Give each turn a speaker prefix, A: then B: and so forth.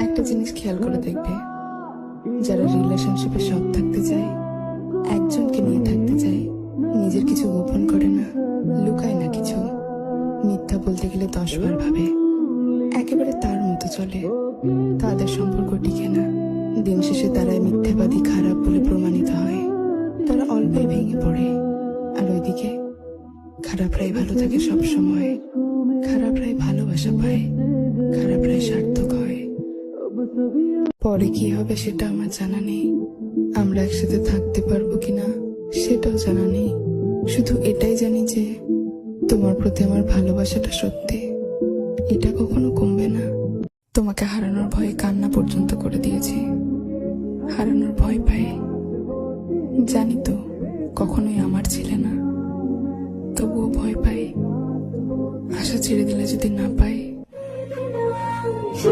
A: একটা জিনিস খেয়াল করে দেখবে, যারা রিলেশনশিপে সৎ থাকতে চায়, একজনকে নিয়ে থাকতে চায়, নিজের কিছু গোপন করে না, লুকায় না কিছু, মিথ্যা বলতে গেলে 10 বার ভাবে, একেবারে তার মতো চলে, তাদের সম্পর্ক টিকে না। দিন শেষে তারাই মিথ্যাবাদী, খারাপ বলে প্রমাণিত হয়। তারা অল্পই ভেঙে পড়ে, আর ওইদিকে খারাপরাই ভালো থাকে সব সময়। খারাপরাই ভালোবাসা পায়, খারাপরাই সার্থক হয়। পরে কি হবে সেটা আমার জানা নেই, আমরা একসাথে থাকতে পারবো কিনা সেটাও জানা নেই। শুধু এটাই জানি যে তোমার প্রতি আমার ভালোবাসাটা সত্যি, এটা কখনো কমবে না। তোমাকে হারানোর ভয়ে কান্না পর্যন্ত করে দিয়েছি, হারানোর ভয় পাই। জানি তো কখনোই আমার ছিলে না, তবুও ভয় পাই। আশা ছেড়ে দিলে যদি না পাই,